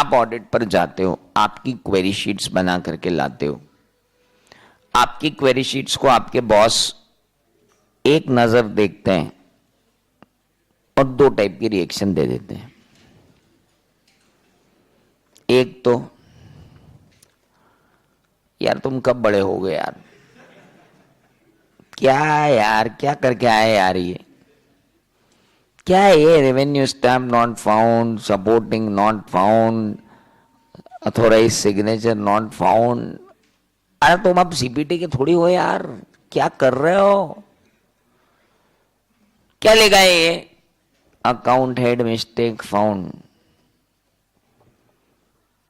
आप ऑडिट पर जाते हो, आपकी क्वेरी शीट्स बना करके लाते हो, आपकी क्वेरी शीट्स को आपके बॉस एक नजर देखते हैं और दो टाइप की रिएक्शन दे देते हैं। एक तो, यार तुम कब बड़े हो गए यार, क्या यार क्या करके आए यार, ये क्या है ये, revenue stamp not found, supporting not found, authorise signature not found. अरे तुम अब सीपीटी के थोड़ी हो यार, क्या कर रहे हो, क्या लिखा है ये, अकाउंट हेड मिस्टेक फाउंड।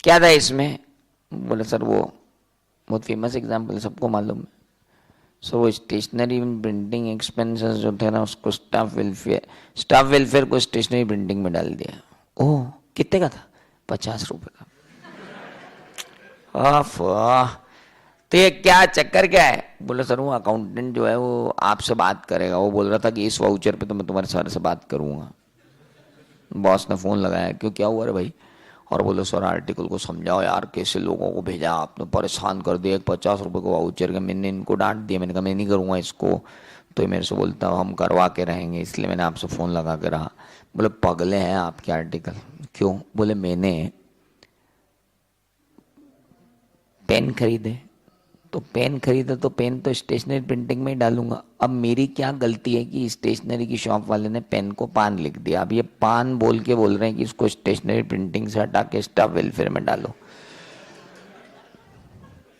क्या था इसमें? बोले सर वो बहुत फेमस एग्जाम्पल है, सबको मालूम है। सो वो स्टेशनरी प्रिंटिंग एक्सपेंसेस जो थे ना, उसको स्टाफ वेलफेयर को स्टेशनरी प्रिंटिंग में डाल दिया। ओह कितने का था? 50 रुपए का। तो ये क्या चक्कर क्या है? बोले सर वो अकाउंटेंट जो है वो आपसे बात करेगा, वो बोल रहा था कि इस वाउचर पे तो मैं तुम्हारे सर से बात करूंगा। बॉस ने फोन लगाया, क्यों क्या हुआ रे भाई? और बोले सर आर्टिकल को समझाओ यार, कैसे लोगों को भेजा आपने, परेशान कर दिया, 50 रुपए को वाउचर का। मैंने इनको डांट दिया, मैंने कहा मैं नहीं करूँगा इसको, तो मेरे से बोलता हम करवा के रहेंगे, इसलिए मैंने आपसे फ़ोन लगा के रहा। बोले पगले हैं आपके आर्टिकल। क्यों? बोले मैंने पेन खरीदे, तो पेन खरीदा तो पेन तो स्टेशनरी प्रिंटिंग में ही डालूंगा। अब मेरी क्या गलती है कि स्टेशनरी की शॉप वाले ने पेन को पान लिख दिया, अब ये पान बोल के बोल रहे हैं कि इसको स्टेशनरी प्रिंटिंग से हटा के स्टाफ वेलफेयर में डालो।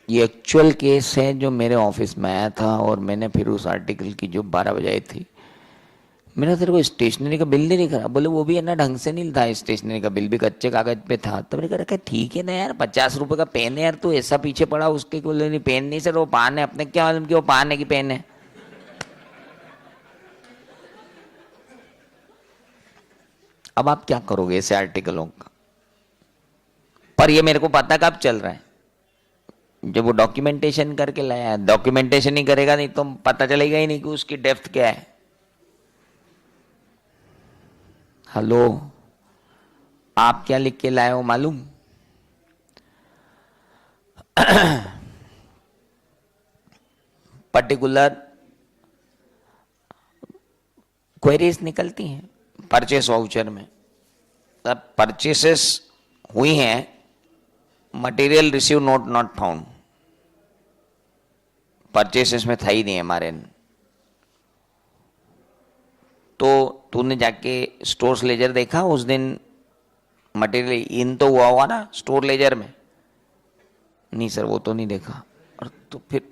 ये एक्चुअल केस है जो मेरे ऑफिस में आया था, और मैंने फिर उस आर्टिकल की जो 12 बजाई थी, मैंने तेरे को स्टेशनरी का बिल नहीं लिखा। बोले वो भी है ना ढंग से नहीं था, स्टेशनरी का बिल भी कच्चे कागज पे था। तो मैंने कहा ठीक है ना यार, 50 रुपए का पेन है यार, तू ऐसा पीछे पड़ा उसके। बोले नहीं पेन नहीं सर वो पान है। अपने क्या मालूम कि वो पान है कि पेन है? अब आप क्या करोगे ऐसे आर्टिकलों का? पर ये मेरे को पता कब चल रहा है, जब वो डॉक्यूमेंटेशन करके लाया। डॉक्यूमेंटेशन ही करेगा नहीं तो पता चलेगा ही नहीं कि उसकी डेप्थ क्या है। हेलो, आप क्या लिख के लाए हो मालूम? पर्टिकुलर क्वेरीज निकलती हैं परचेस वाउचर में। तब परचेसेस हुई हैं, material receive note not found, purchases में था ही नहीं हमारे। तो तूने जाके स्टोर्स लेजर देखा उस दिन? मटेरियल इन तो हुआ होगा ना स्टोर लेजर में? नहीं सर वो तो नहीं देखा। और तो फिर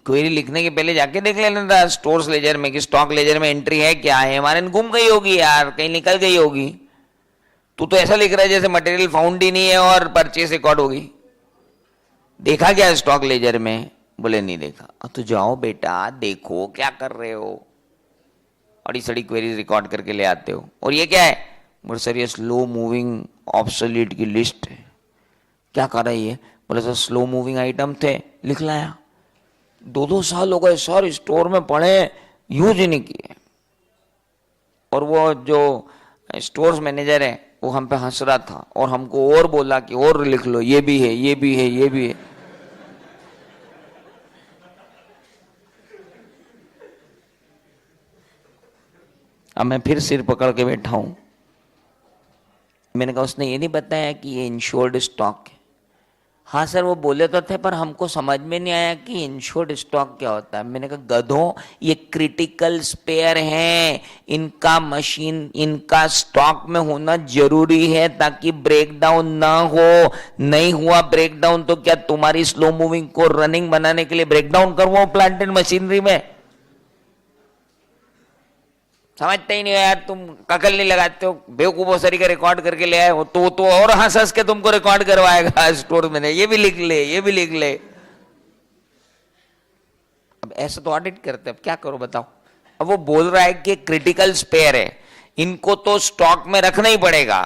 क्वेरी लिखने के पहले जाके देख लेना था स्टोर्स लेजर में कि स्टॉक लेजर में एंट्री है क्या है। हमारे गुम गई होगी यार, कहीं निकल गई होगी। तू तो ऐसा लिख रहा है जैसे मटेरियल फाउंड ही नहीं है और परचेस रिकॉर्ड होगी। देखा क्या स्टॉक लेजर में? बोले नहीं देखा। तो जाओ बेटा देखो, क्या कर रहे हो? अड़ी सड़ी क्वेरी रिकॉर्ड करके ले आते हो। और ये क्या है? बोले सर ये स्लो मूविंग ऑब्सोलीट की लिस्ट है। क्या कर रही है? बोले सर स्लो मूविंग आइटम थे, लिख लाया। 2-2 साल हो गए सर स्टोर में पड़े, यूज ही नहीं किए। और वो जो स्टोर्स मैनेजर है वो हम पे हंस रहा था और हमको और बोला कि और लिख लो, ये भी है ये भी है ये भी है। अब मैं फिर सिर पकड़ के बैठा हूं। मैंने कहा उसने ये नहीं बताया कि ये इंश्योर्ड स्टॉक है। हाँ सर वो बोले तो थे पर हमको समझ में नहीं आया कि इंश्योर्ड स्टॉक क्या होता है। मैंने कहा गधों, ये क्रिटिकल स्पेयर हैं, इनका मशीन इनका स्टॉक में होना जरूरी है ताकि ब्रेकडाउन ना हो। नहीं हुआ ब्रेकडाउन तो क्या तुम्हारी स्लो मूविंग को रनिंग बनाने के लिए ब्रेकडाउन करवाओ प्लांट एंड मशीनरी में? समझते ही नहीं हो यार, तुम ककल नहीं लगाते हो। बेवकूफो सरी का रिकॉर्ड करके ले आए हो तो और हंस हंस के तुमको रिकॉर्ड करवाएगा स्टोर में, ये भी लिख ले ये भी लिख ले। अब ऐसा तो ऑडिट करते, अब क्या करो बताओ? अब वो बोल रहा है कि क्रिटिकल स्पेयर है, इनको तो स्टॉक में रखना ही पड़ेगा,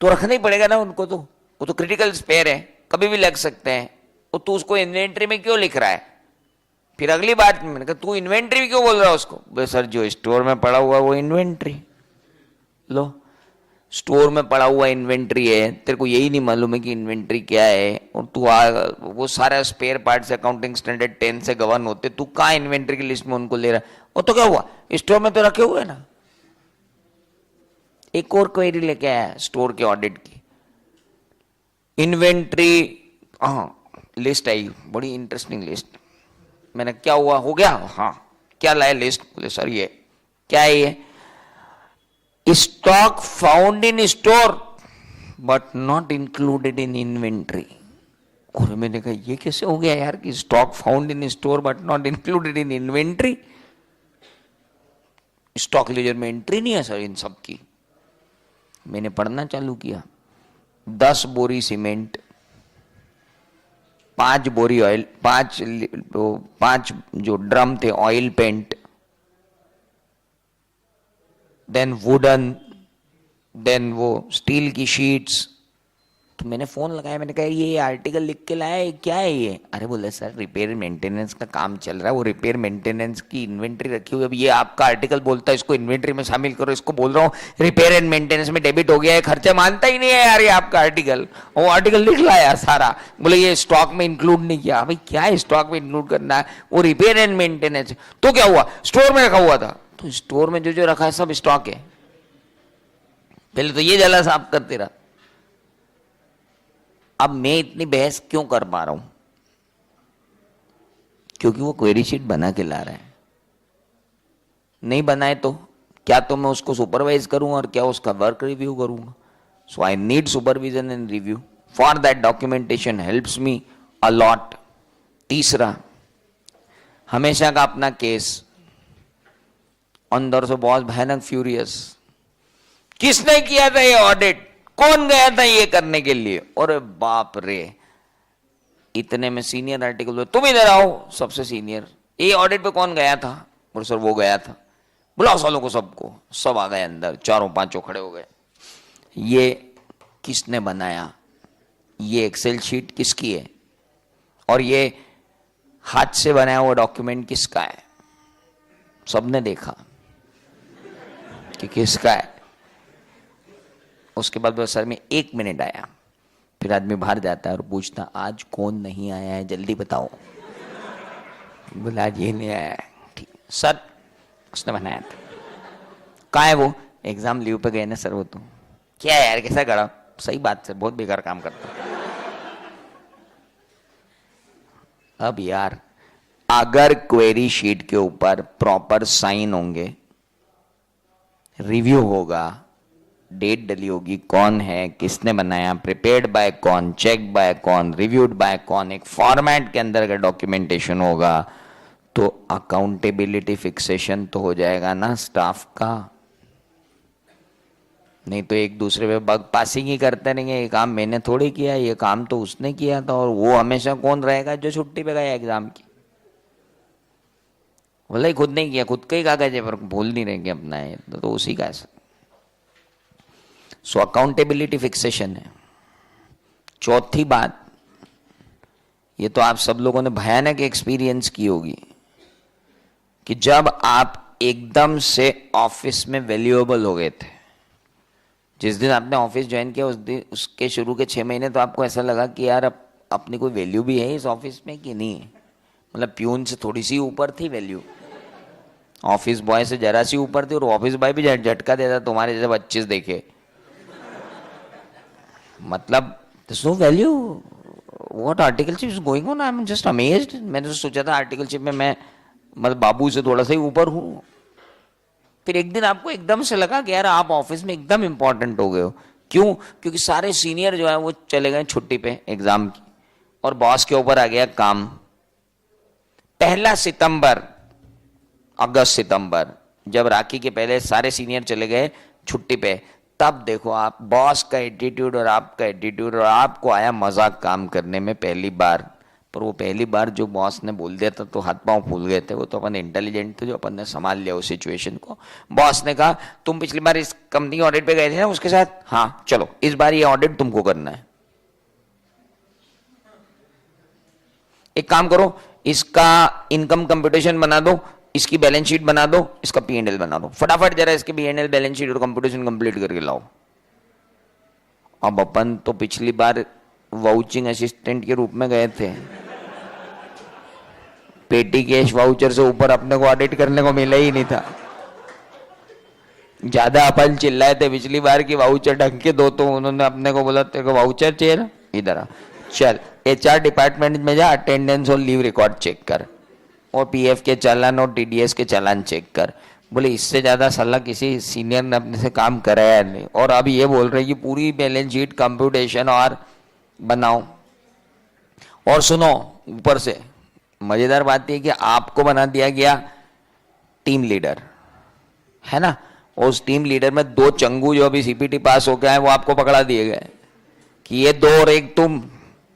तो रखना ही पड़ेगा ना उनको, तो वो तो क्रिटिकल स्पेयर है, कभी भी लग सकते हैं। तो तू उसको इन्वेंट्री में क्यों लिख रहा है? फिर अगली बात मैंने कहा तू इन्वेंट्री क्यों बोल रहा है उसको? बोले सर जो स्टोर में पड़ा हुआ वो इन्वेंट्री। लो स्टोर में पड़ा हुआ इन्वेंट्री है, तेरे को यही नहीं मालूम है कि इन्वेंट्री क्या है, और तू वो सारा स्पेयर पार्ट्स अकाउंटिंग स्टैंडर्ड 10 से गवर्न होते, तू कहाँ इन्वेंट्री की लिस्ट में उनको ले रहा है? वो तो क्या हुआ, स्टोर में तो रखे हुए ना। एक और क्वेरी लेके आया स्टोर के ऑडिट की, इन्वेंट्री लिस्ट आई, बड़ी इंटरेस्टिंग लिस्ट। मैंने क्या हुआ, हो गया? हाँ, क्या लाया लिस्ट? बोले सर ये क्या है, ये stock found in store but not included in inventory. और मैंने कहा ये कैसे हो गया यार कि stock found in store but not included in inventory? Stock ledger में एंट्री नहीं है सर इन सब की। मैंने पढ़ना चालू किया, 10 बोरी सीमेंट, 5 बोरी ऑयल, 5 जो ड्रम थे oil paint, then wooden, then वो स्टील की शीट्स। तो मैंने फोन लगाया, मैंने कहा ये आर्टिकल लिख के लाया है, क्या है ये? अरे बोले सर रिपेयर मेंटेनेंस का काम चल रहा है, वो रिपेयर मेंटेनेंस की इन्वेंट्री रखी हुई है, अब ये आपका आर्टिकल बोलता है इसको इन्वेंट्री में शामिल करो, इसको बोल रहा हूँ रिपेयर एंड मेंटेनेंस में डेबिट हो गया है, खर्चा मानता ही नहीं है यार ये आपका आर्टिकल। वो आर्टिकल लिख लाया सारा, बोले ये स्टॉक में इंक्लूड नहीं किया। भाई क्या है स्टॉक में इंक्लूड करना है? वो रिपेयर एंड मेंटेनेंस। तो क्या हुआ, स्टोर में रखा हुआ था, तो स्टोर में जो जो रखा है सब स्टॉक है। पहले तो ये जला साफ करते रहा। अब मैं इतनी बहस क्यों कर पा रहा हूं? क्योंकि वो क्वेरी शीट बना के ला रहा है। नहीं बनाए तो क्या तो मैं उसको सुपरवाइज करूं और क्या उसका वर्क रिव्यू करूंगा? So I need supervision and review, for that documentation helps me a lot. तीसरा, हमेशा का अपना केस, अंदर से बहुत भयानक फ्यूरियस, किसने किया था ये ऑडिट, कौन गया था ये करने के लिए? और बाप रे, इतने में सीनियर आर्टिकल, तुम इधर आओ, सबसे सीनियर, ये ऑडिट पे कौन गया था? बोले सर वो गया था। बुलाओ सालों को, सबको, सब आ गए अंदर, चारों पांचों खड़े हो गए। ये किसने बनाया? ये एक्सेल शीट किसकी है? और ये हाथ से बनाया हुआ डॉक्यूमेंट किसका है? सबने देखा कि किसका है। उसके बाद सर में 1 मिनट आया, फिर आदमी बाहर जाता है और पूछता आज कौन नहीं आया है, जल्दी बताओ। बोला आज ये नहीं आया है। ठीक सर, उसने बनाया था। कहाँ है वो? एग्जाम लीव पे गए ना सर वो। तो क्या है यार, कैसा करा? सही बात सर, बहुत बेकार काम करता। अब यार अगर क्वेरी शीट के ऊपर प्रॉपर साइन होंगे, रिव्यू होगा, डेट डली होगी, कौन है, किसने बनाया, प्रिपेयर्ड बाय कौन, चेक बाय कौन, रिव्यूड बाय कौन, एक फॉर्मेट के अंदर अगर डॉक्यूमेंटेशन होगा, तो अकाउंटेबिलिटी फिक्सेशन तो हो जाएगा ना स्टाफ का। नहीं तो एक दूसरे पे बग पासिंग ही करते रहेंगे, ये काम मैंने थोड़ी किया, ये काम तो उसने किया था। और वो हमेशा कौन रहेगा? जो छुट्टी पे गया एग्जाम की। बोला खुद नहीं किया, खुद का ही कागज है पर भूल नहीं रहेंगे अपना है, तो उसी का। सो अकाउंटेबिलिटी फिक्सेशन है। चौथी बात, ये तो आप सब लोगों ने भयानक एक्सपीरियंस की होगी कि जब आप एकदम से ऑफिस में वैल्यूएबल हो गए थे, जिस दिन आपने ऑफिस ज्वाइन किया उस दिन, उसके शुरू के 6 महीने तो आपको ऐसा लगा कि यार अब अपनी कोई वैल्यू भी है इस ऑफिस में कि नहीं है। मतलब प्यून से थोड़ी सी ऊपर थी वैल्यू, ऑफिस बॉय से जरा सी ऊपर थी, और ऑफिस बॉय भी झटका देता तुम्हारे जैसे 25 देखे। मतलब there's no value, what articleship is going on, I'm just amazed। मैंने तो सोचा था आर्टिकलशिप में मैं मतलब बाबू से थोड़ा सा ही ऊपर हूँ। फिर एक दिन आपको एकदम से लगा कि यार आप ऑफिस में एकदम इंपॉर्टेंट हो गए हो। क्यों? क्योंकि सारे सीनियर जो है वो चले गए छुट्टी पे एग्जाम की, और बॉस के ऊपर आ गया काम। 1 सितंबर, अगस्त सितंबर, जब राखी के पहले सारे सीनियर चले गए छुट्टी पे, तब देखो आप बॉस का एटीट्यूड और आपका एटीट्यूड, और आपको आया मजाक काम करने में पहली बार। पर वो पहली बार जो बॉस ने बोल दिया था तो हाथ पांव फूल गए थे। वो तो अपन इंटेलिजेंट थे, जो अपन ने संभाल लिया उस सिचुएशन को। बॉस ने कहा तुम पिछली बार इस कंपनी ऑडिट पे गए थे ना उसके साथ, हाँ चलो इस बार ये ऑडिट तुमको करना है। एक काम करो, इसका इनकम कंप्यूटेशन बना दो, इसकी बैलेंस शीट बना दो, इसका P&L बना दो, फटाफट जरा इसके P&L बैलेंस शीट और कंप्यूटेशन कंप्लीट करके लाओ। अब अपन तो पिछली बार वाउचिंग असिस्टेंट के रूप में गए थे, पेटी कैश वाउचर से ऊपर अपने को ऑडिट करने को मिला ही नहीं था। ज्यादा अपन चिल्लाए थे पिछली बार की वाउचर ढंग के दो, तो उन्होंने अपने को बोला तेरे को वाउचर चाहिए, इधर आ, चल HR डिपार्टमेंट में जा, अटेंडेंस और लीव रिकॉर्ड चेक कर, और PF के चालान और TDS के चालान चेक कर। बोले इससे ज्यादा सलाह किसी सीनियर ने अपने से काम कराया नहीं। और अब ये बोल रहे कि पूरी बैलेंस शीट कंप्यूटेशन और बनाओ। और सुनो, ऊपर से मजेदार बात यह कि आपको बना दिया गया टीम लीडर, है ना, और उस टीम लीडर में 2 चंगू जो अभी CPT पास हो गए हैं वो आपको पकड़ा दिए गए कि ये 2 और 1 तुम।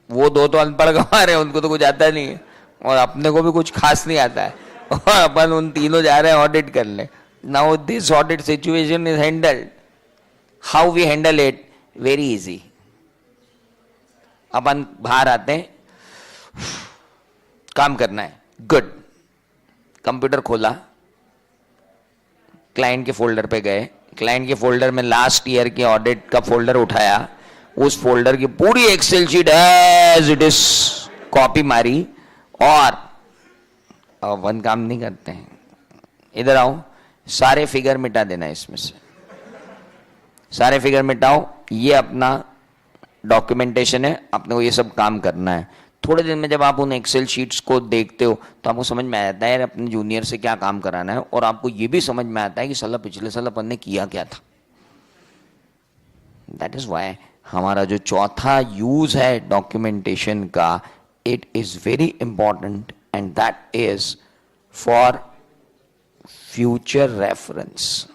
वो 2 तो अनपढ़ गंवार हैं, उनको तो कुछ आता नहीं है, और अपने को भी कुछ खास नहीं आता है, और अपन उन तीनों जा रहे हैं ऑडिट करने। Now this audit situation is handled, how we handle it, very easy. अपन बाहर आते हैं, काम करना है, गुड, कंप्यूटर खोला, क्लाइंट के फोल्डर पे गए, क्लाइंट के फोल्डर में लास्ट ईयर के ऑडिट का फोल्डर उठाया, उस फोल्डर की पूरी Excel sheet as it is copy मारी, और अपन काम नहीं करते हैं, इधर आओ, सारे फिगर मिटा देना, इसमें से सारे फिगर मिटाओ, ये अपना डॉक्यूमेंटेशन है, अपने को ये सब काम करना है। थोड़े दिन में जब आप उन एक्सेल शीट्स को देखते हो तो आपको समझ में आता है अपने जूनियर से क्या काम कराना है, और आपको ये भी समझ में आता है कि साला पिछले साल अपन ने किया क्या था। दैट इज वाई हमारा जो चौथा यूज है डॉक्यूमेंटेशन का, it is very important, and that is for future reference.